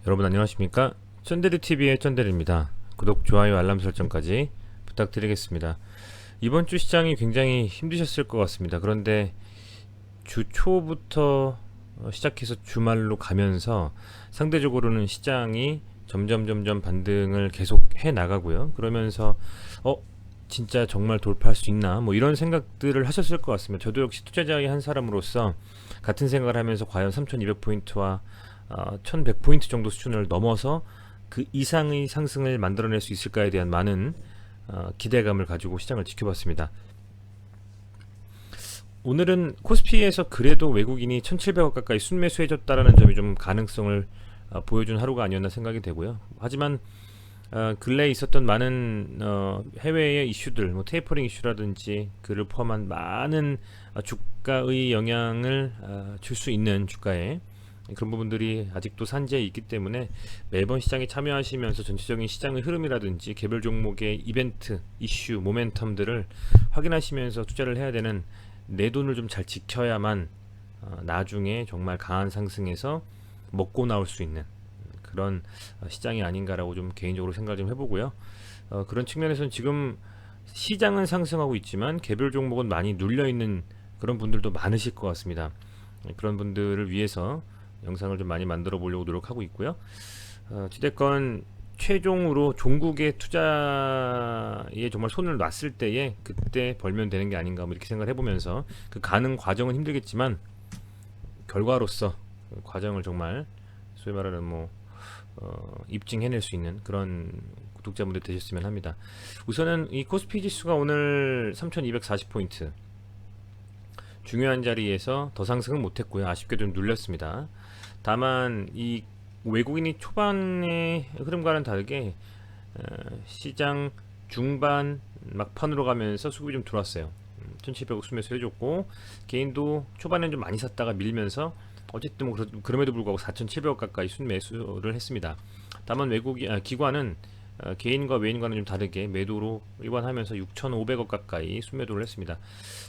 여러분 안녕하십니까? 쩐데리TV의 쩐데리입니다. 구독, 좋아요, 알람 설정까지 부탁드리겠습니다. 이번 주 시장이 굉장히 힘드셨을 것 같습니다. 그런데 주 초부터 시작해서 주말로 가면서 상대적으로는 시장이 점점 반등을 계속 해 나가고요. 그러면서 진짜 정말 돌파할 수 있나 뭐 이런 생각들을 하셨을 것 같습니다. 저도 역시 투자자의 한 사람으로서 같은 생각을 하면서 과연 3200포인트와 1100포인트 정도 수준을 넘어서 그 이상의 상승을 만들어낼 수 있을까에 대한 많은 기대감을 가지고 시장을 지켜봤습니다. 오늘은 코스피에서 그래도 외국인이 1700억 가까이 순매수해줬다라는 점이 좀 가능성을 보여준 하루가 아니었나 생각이 되고요. 하지만 근래에 있었던 많은 해외의 이슈들, 뭐 테이퍼링 이슈라든지 그를 포함한 많은 주가의 영향을 줄 수 있는 주가에 그런 부분들이 아직도 산재해 있기 때문에 매번 시장에 참여하시면서 전체적인 시장의 흐름이라든지 개별 종목의 이벤트, 이슈, 모멘텀들을 확인하시면서 투자를 해야 되는, 내 돈을 좀 잘 지켜야만 나중에 정말 강한 상승에서 먹고 나올 수 있는 그런 시장이 아닌가라고 좀 개인적으로 생각을 좀 해보고요. 그런 측면에서는 지금 시장은 상승하고 있지만 개별 종목은 많이 눌려있는 그런 분들도 많으실 것 같습니다. 그런 분들을 위해서 영상을 좀 많이 만들어 보려고 노력하고 있고요. 어찌됐건 최종으로 종국의 투자에 정말 손을 놨을 때에 그때 벌면 되는 게 아닌가 뭐 이렇게 생각을 해보면서, 그 가는 과정은 힘들겠지만 결과로서 그 과정을 정말 소위 말하는 입증해낼 수 있는 그런 구독자분들 되셨으면 합니다. 우선은 이 코스피 지수가 오늘 3240포인트 중요한 자리에서 더 상승은 못했고요. 아쉽게 좀 눌렸습니다. 다만 이 외국인이 초반의 흐름과는 다르게 시장 중반 막판으로 가면서 수급이 좀 들어왔어요. 1700억 수매수 해줬고, 개인도 초반엔 좀 많이 샀다가 밀면서 어쨌든 그럼에도 불구하고 4700억 가까이 순매수를 했습니다. 다만 기관은 개인과 외인과는 좀 다르게 매도로 일관하면서 6500억 가까이 순매도를 했습니다.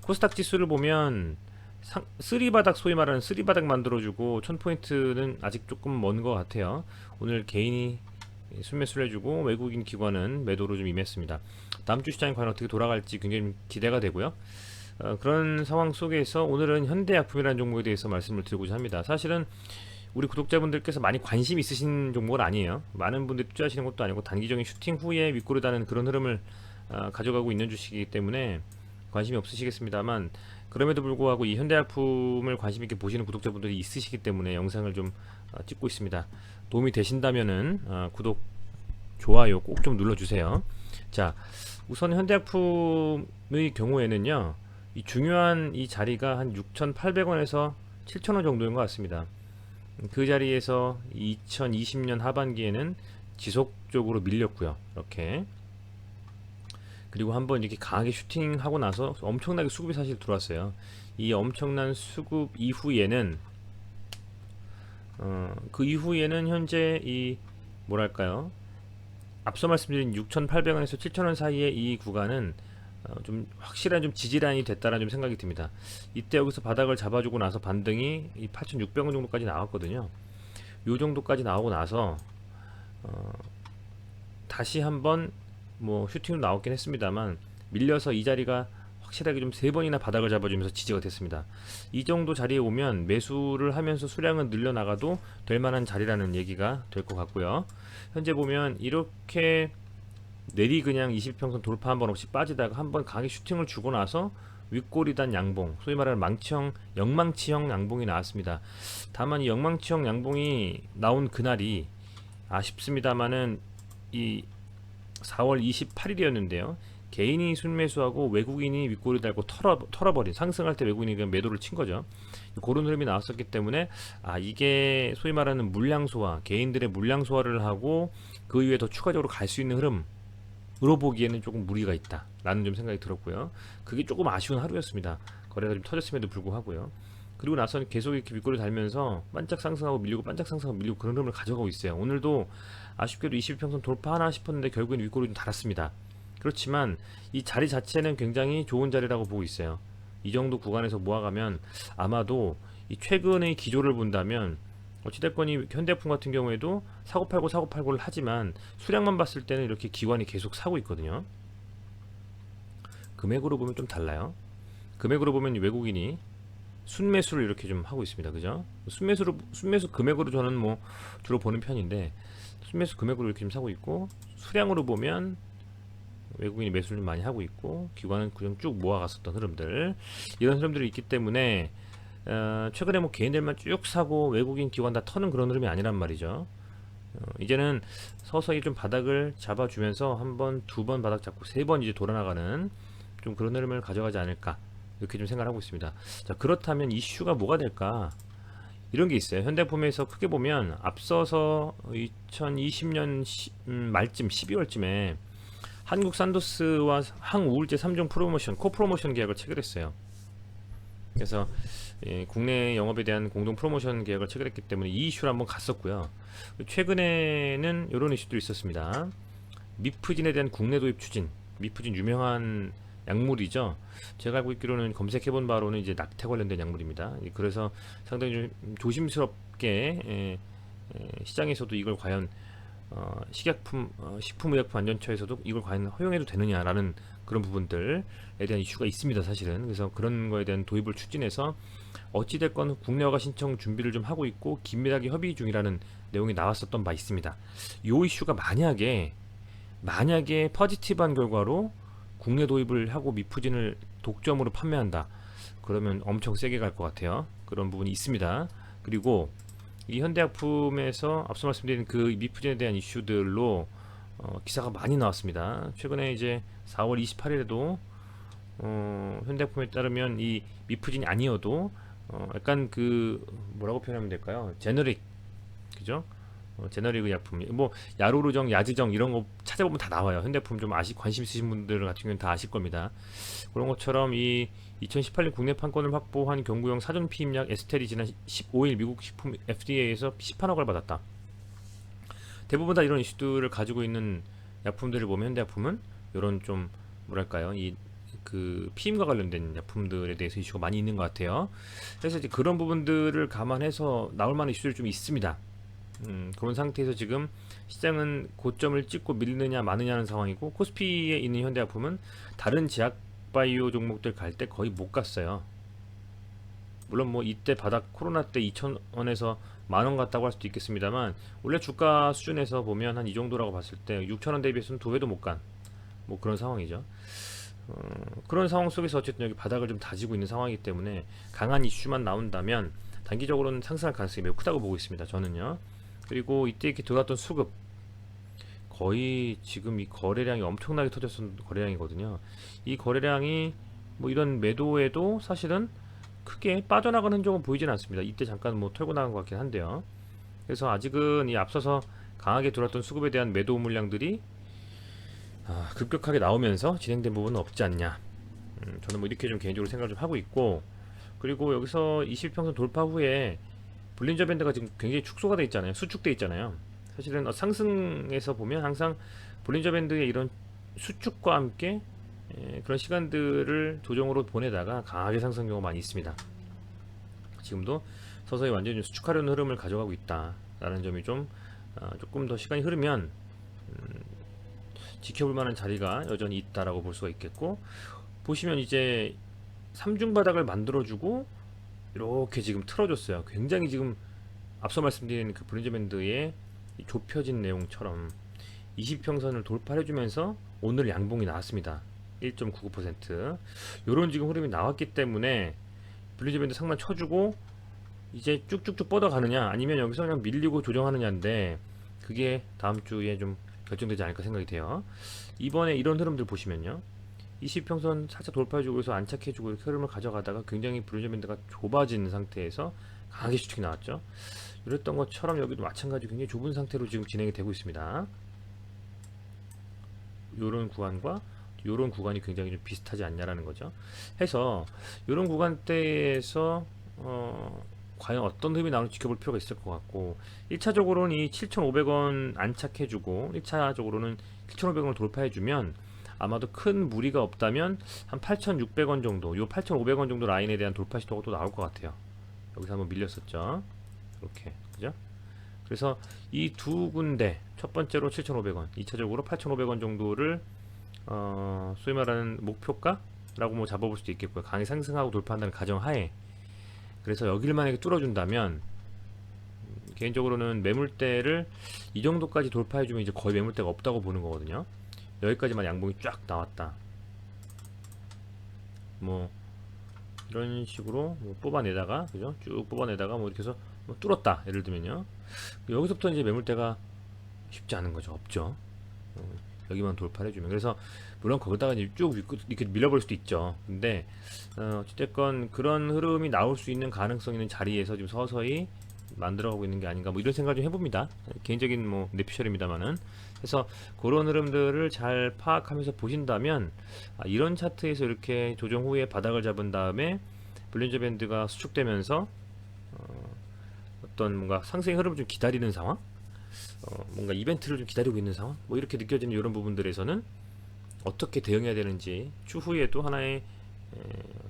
코스닥 지수를 보면 쓰리바닥, 소위 말하는 쓰리바닥 만들어주고 1000포인트는 아직 조금 먼 것 같아요. 오늘 개인이 순매수를 해주고 외국인 기관은 매도로 좀 임했습니다. 다음 주 시장이 과연 어떻게 돌아갈지 굉장히 기대가 되고요. 그런 상황 속에서 오늘은 현대약품이라는 종목에 대해서 말씀을 드리고자 합니다. 사실은 우리 구독자분들께서 많이 관심 있으신 종목은 아니에요. 많은 분들이 투자하시는 것도 아니고 단기적인 슈팅 후에 윗꼬르다는 그런 흐름을 가져가고 있는 주식이기 때문에 관심이 없으시겠습니다만, 그럼에도 불구하고 이 현대약품을 관심 있게 보시는 구독자분들이 있으시기 때문에 영상을 좀 찍고 있습니다. 도움이 되신다면은 구독, 좋아요 꼭 좀 눌러주세요. 자, 우선 현대약품의 경우에는요, 이 중요한 이 자리가 한 6,800원에서 7,000원 정도인 것 같습니다. 그 자리에서 2020년 하반기에는 지속적으로 밀렸고요. 이렇게. 그리고 한번 이렇게 강하게 슈팅하고 나서 엄청나게 수급이 사실 들어왔어요. 이 엄청난 수급 이후에는 그 이후에는 현재 이 뭐랄까요, 앞서 말씀드린 6,800원에서 7,000원 사이의 이 구간은 좀 확실한 좀 지지라인이 됐다라는 좀 생각이 듭니다. 이때 여기서 바닥을 잡아주고 나서 반등이 이 8,600원 정도까지 나왔거든요. 요 정도까지 나오고 나서 다시 한번 슈팅도 나왔긴 했습니다만 밀려서 이 자리가 확실하게 좀 3번이나 바닥을 잡아주면서 지지가 됐습니다. 이 정도 자리에 오면 매수를 하면서 수량은 늘려나가도 될 만한 자리라는 얘기가 될 것 같고요. 현재 보면 이렇게 그냥 20평선 돌파 한 번 없이 빠지다가 한번 강하게 슈팅을 주고 나서 윗꼬리단 양봉, 소위 말하는 영망치형 양봉이 나왔습니다. 다만 이 영망치형 양봉이 나온 그날이 아쉽습니다만은 이 4월 28일이었는데요. 개인이 순매수하고 외국인이 윗꼬리 달고 털어버린, 상승할 때 외국인이 그냥 매도를 친 거죠. 그런 흐름이 나왔었기 때문에 이게 소위 말하는 물량 소화, 개인들의 물량 소화를 하고 그 이후에 더 추가적으로 갈 수 있는 흐름으로 보기에는 조금 무리가 있다 라는 좀 생각이 들었고요. 그게 조금 아쉬운 하루였습니다. 거래가 좀 터졌음에도 불구하고요. 그리고 나서는 계속 이렇게 윗꼬리 달면서 반짝 상승하고 밀리고 반짝 상승하고 밀리고 그런 흐름을 가져가고 있어요. 오늘도 아쉽게도 20평선 돌파하나 싶었는데 결국엔 윗꼬리 좀 달았습니다. 그렇지만 이 자리 자체는 굉장히 좋은 자리라고 보고 있어요. 이 정도 구간에서 모아가면 아마도 이 최근의 기조를 본다면 어찌됐건 이 현대해품 같은 경우에도 사고 팔고를 하지만 수량만 봤을 때는 이렇게 기관이 계속 사고 있거든요. 금액으로 보면 좀 달라요. 금액으로 보면 외국인이 순매수를 이렇게 좀 하고 있습니다. 그죠? 순매수 금액으로 저는 뭐 주로 보는 편인데, 순매수 금액으로 이렇게 좀 사고 있고, 수량으로 보면 외국인이 매수를 좀 많이 하고 있고, 기관은 그냥 쭉 모아갔었던 흐름들, 이런 흐름들이 있기 때문에 최근에 뭐 개인들만 쭉 사고 외국인 기관 다 터는 그런 흐름이 아니란 말이죠. 이제는 서서히 좀 바닥을 잡아주면서 한 번, 두 번 바닥 잡고 세 번 이제 돌아나가는 좀 그런 흐름을 가져가지 않을까, 이렇게 좀 생각을 하고 있습니다. 자, 그렇다면 이슈가 뭐가 될까? 이런 게 있어요. 현대폼에서 크게 보면 앞서서 2020년 말쯤 12월쯤에 한국 산도스와 항우울제 3종 프로모션, 코프로모션 계약을 체결했어요. 그래서 국내 영업에 대한 공동 프로모션 계약을 체결했기 때문에 이 이슈를 한번 갔었고요. 최근에는 이런 이슈도 있었습니다. 미프진에 대한 국내 도입 추진. 미프진 유명한 약물이죠. 제가 알고 있기로는 검색해본 바로는 이제 낙태 관련된 약물입니다. 그래서 상당히 좀 조심스럽게 시장에서도 이걸 과연 식품의약품안전처에서도 이걸 과연 허용해도 되느냐라는 그런 부분들에 대한 이슈가 있습니다. 사실은. 그래서 그런 거에 대한 도입을 추진해서 어찌됐건 국내화가 신청 준비를 좀 하고 있고 긴밀하게 협의 중이라는 내용이 나왔었던 바 있습니다. 이 이슈가 만약에 포지티브한 결과로 국내 도입을 하고 미프진을 독점으로 판매한다, 그러면 엄청 세게 갈 것 같아요. 그런 부분이 있습니다. 그리고 이 현대약품에서 앞서 말씀드린 그 미프진에 대한 이슈들로 기사가 많이 나왔습니다. 최근에 이제 4월 28일에도 현대약품에 따르면 이 미프진이 아니어도 약간 그 뭐라고 표현하면 될까요? 제너릭, 그죠? 제너릭 의약품, 뭐 야로르정, 야지정 이런 거 찾아보면 다 나와요. 현대품 좀 관심 있으신 분들 같은 경우는 다 아실 겁니다. 그런 것처럼 이 2018년 국내 판권을 확보한 경구용 사전 피임약 에스텔이 지난 15일 미국 식품 FDA에서 시판 허가를 받았다. 대부분 다 이런 이슈들을 가지고 있는 약품들을 보면 현대약품은 이런 좀 뭐랄까요, 이 그 피임과 관련된 약품들에 대해서 이슈가 많이 있는 것 같아요. 그래서 이제 그런 부분들을 감안해서 나올 만한 이슈들이 좀 있습니다. 그런 상태에서 지금 시장은 고점을 찍고 밀느냐 마느냐는 상황이고, 코스피에 있는 현대약품은 다른 제약바이오 종목들 갈 때 거의 못 갔어요. 물론 뭐 이때 바닥 코로나 때 2,000원에서 만원 갔다고 할 수도 있겠습니다만, 원래 주가 수준에서 보면 한 이 정도라고 봤을 때 6,000원 대비해서는 두 배도 못 간 뭐 그런 상황이죠. 그런 상황 속에서 어쨌든 여기 바닥을 좀 다지고 있는 상황이기 때문에 강한 이슈만 나온다면 단기적으로는 상승할 가능성이 매우 크다고 보고 있습니다. 저는요. 그리고 이때 이렇게 들어왔던 수급, 거의 지금 이 거래량이 엄청나게 터졌던 거래량이거든요. 이 거래량이 뭐 이런 매도에도 사실은 크게 빠져나가는 흔적은 보이진 않습니다. 이때 잠깐 뭐 털고 나간 것 같긴 한데요. 그래서 아직은 이 앞서서 강하게 들어왔던 수급에 대한 매도 물량들이 급격하게 나오면서 진행된 부분은 없지 않냐. 저는 뭐 이렇게 좀 개인적으로 생각을 좀 하고 있고, 그리고 여기서 20평선 돌파 후에 볼린저 밴드가 지금 굉장히 축소가 돼 있잖아요. 수축돼 있잖아요. 사실은 상승에서 보면 항상 볼린저 밴드의 이런 수축과 함께 그런 시간들을 조정으로 보내다가 강하게 상승 경우가 많이 있습니다. 지금도 서서히 완전히 수축하려는 흐름을 가져가고 있다라는 점이 좀 조금 더 시간이 흐르면 지켜볼 만한 자리가 여전히 있다라고 볼 수가 있겠고, 보시면 이제 3중 바닥을 만들어주고 이렇게 지금 틀어줬어요. 굉장히 지금 앞서 말씀드린 그 볼린저 밴드의 좁혀진 내용처럼 20평선을 돌파해주면서 오늘 양봉이 나왔습니다. 1.99%. 요런 지금 흐름이 나왔기 때문에 볼린저 밴드 상만 쳐주고 이제 쭉쭉쭉 뻗어가느냐, 아니면 여기서 그냥 밀리고 조정하느냐인데, 그게 다음 주에 좀 결정되지 않을까 생각이 돼요. 이번에 이런 흐름들 보시면요, 20평선 살짝 돌파해주고 해서 안착해주고 이렇게 흐름을 가져가다가 굉장히 볼린저 밴드가 좁아진 상태에서 강하게 수축이 나왔죠. 이랬던 것처럼 여기도 마찬가지로 굉장히 좁은 상태로 지금 진행이 되고 있습니다. 요런 구간과 요런 구간이 굉장히 좀 비슷하지 않냐라는 거죠. 해서 요런 구간대에서 과연 어떤 흐름이 나오는지 지켜볼 필요가 있을 것 같고, 1차적으로는 이 7,500원 안착해주고 1차적으로는 7,500원을 돌파해주면 아마도 큰 무리가 없다면 한 8,600원 정도, 요 8,500원 정도 라인에 대한 돌파 시도가 또 나올 것 같아요. 여기서 한번 밀렸었죠. 이렇게 그죠? 그래서 이 두 군데 첫 번째로 7,500원, 2차적으로 8,500원 정도를 소위 말하는 목표가라고 뭐 잡아볼 수도 있겠고요. 강이 상승하고 돌파한다는 가정하에. 그래서 여기를 만약에 뚫어준다면 개인적으로는 매물대를 이 정도까지 돌파해주면 이제 거의 매물대가 없다고 보는 거거든요. 여기까지만 양봉이 쫙 나왔다. 뭐 이런 식으로 뭐 뽑아내다가 그죠? 쭉 뽑아내다가 뭐 이렇게 해서 뭐 뚫었다. 예를 들면요. 여기서부터 이제 매물대가 쉽지 않은 거죠. 없죠. 여기만 돌파를 해주면. 그래서 물론 거기다가 이제 쭉 이렇게 밀어버릴 수도 있죠. 근데 어쨌건 그런 흐름이 나올 수 있는 가능성 있는 자리에서 지금 서서히 만들어가고 있는 게 아닌가 뭐 이런 생각을 좀 해봅니다. 개인적인 뭐 내피셜입니다만은. 그래서 그런 흐름들을 잘 파악하면서 보신다면 이런 차트에서 이렇게 조정 후에 바닥을 잡은 다음에 볼린저 밴드가 수축되면서 어떤 뭔가 상승의 흐름을 좀 기다리는 상황, 뭔가 이벤트를 좀 기다리고 있는 상황, 뭐 이렇게 느껴지는 이런 부분들에서는 어떻게 대응해야 되는지 추후에도 하나의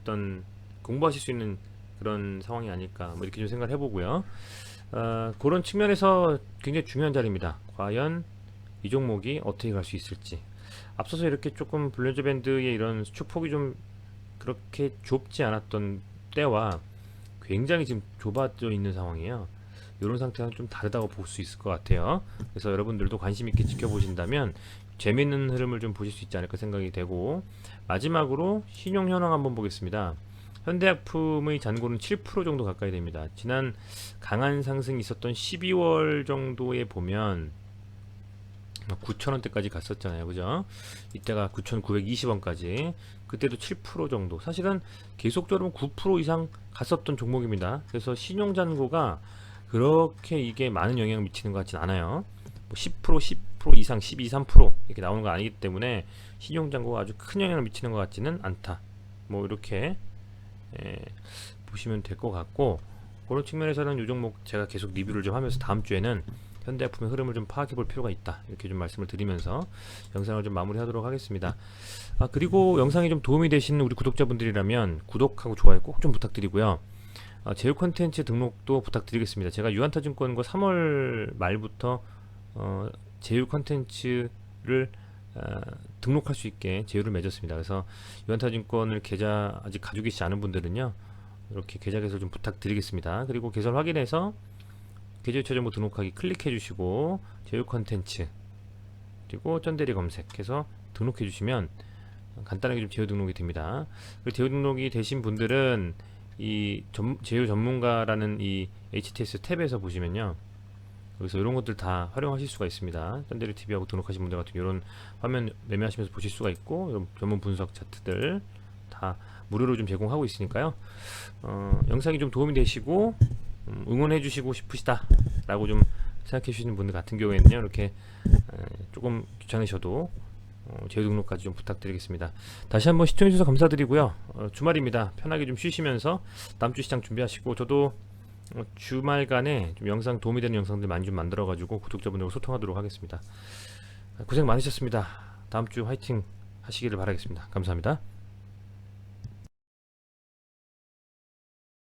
어떤 공부하실 수 있는 그런 상황이 아닐까 뭐 이렇게 좀 생각을 해보고요. 그런 측면에서 굉장히 중요한 자리입니다. 과연 이 종목이 어떻게 갈 수 있을지. 앞서서 이렇게 조금 볼린저 밴드의 이런 수축폭이 좀 그렇게 좁지 않았던 때와 굉장히 지금 좁아져 있는 상황이에요. 이런 상태는 좀 다르다고 볼 수 있을 것 같아요. 그래서 여러분들도 관심 있게 지켜보신다면 재밌는 흐름을 좀 보실 수 있지 않을까 생각이 되고, 마지막으로 신용 현황 한번 보겠습니다. 현대약품의 잔고는 7% 정도 가까이 됩니다. 지난 강한 상승이 있었던 12월 정도에 보면 9,000원대까지 갔었잖아요. 그죠? 이때가 9,920원까지. 그때도 7% 정도. 사실은 계속적으로 9% 이상 갔었던 종목입니다. 그래서 신용잔고가 그렇게 이게 많은 영향을 미치는 것 같진 않아요. 뭐 10%, 10% 이상, 12, 3% 이렇게 나오는 거 아니기 때문에 신용잔고가 아주 큰 영향을 미치는 것 같지는 않다. 뭐 이렇게 보시면 될 것 같고, 그런 측면에서는 이 종목 제가 계속 리뷰를 좀 하면서 다음 주에는 현대약품의 흐름을 좀 파악해 볼 필요가 있다, 이렇게 좀 말씀을 드리면서 영상을 좀 마무리하도록 하겠습니다. 그리고 영상이 좀 도움이 되시는 우리 구독자분들이라면 구독하고 좋아요 꼭 좀 부탁드리고요. 제휴 콘텐츠 등록도 부탁드리겠습니다. 제가 유한타증권과 3월 말부터 제휴 콘텐츠를 등록할 수 있게 제휴를 맺었습니다. 그래서 유한타증권을 계좌 아직 가지고 계시지 않은 분들은요, 이렇게 계좌 개설 좀 부탁드리겠습니다. 그리고 개설 확인해서 계좌 유치 정보 등록하기 클릭해 주시고 제휴 콘텐츠 그리고 쩐대리 검색해서 등록해 주시면 간단하게 좀 제휴 등록이 됩니다. 그리고 제휴 등록이 되신 분들은 이 제휴 전문가라는 이 HTS 탭에서 보시면요, 여기서 이런 것들 다 활용하실 수가 있습니다. 쩐대리 TV하고 등록하신 분들 같은 이런 화면 매매하시면서 보실 수가 있고, 이런 전문 분석 차트들 다 무료로 좀 제공하고 있으니까요. 영상이 좀 도움이 되시고 응원해 주시고 싶으시다 라고 좀 생각해 주시는 분들 같은 경우에는요, 이렇게 조금 귀찮으셔도 제휴 등록까지 좀 부탁드리겠습니다. 다시 한번 시청해 주셔서 감사드리고요. 주말입니다. 편하게 좀 쉬시면서 다음 주 시장 준비하시고, 저도 주말간에 좀 영상 도움이 되는 영상들 많이 좀 만들어 가지고 구독자분들과 소통하도록 하겠습니다. 고생 많으셨습니다. 다음 주 화이팅 하시기를 바라겠습니다. 감사합니다.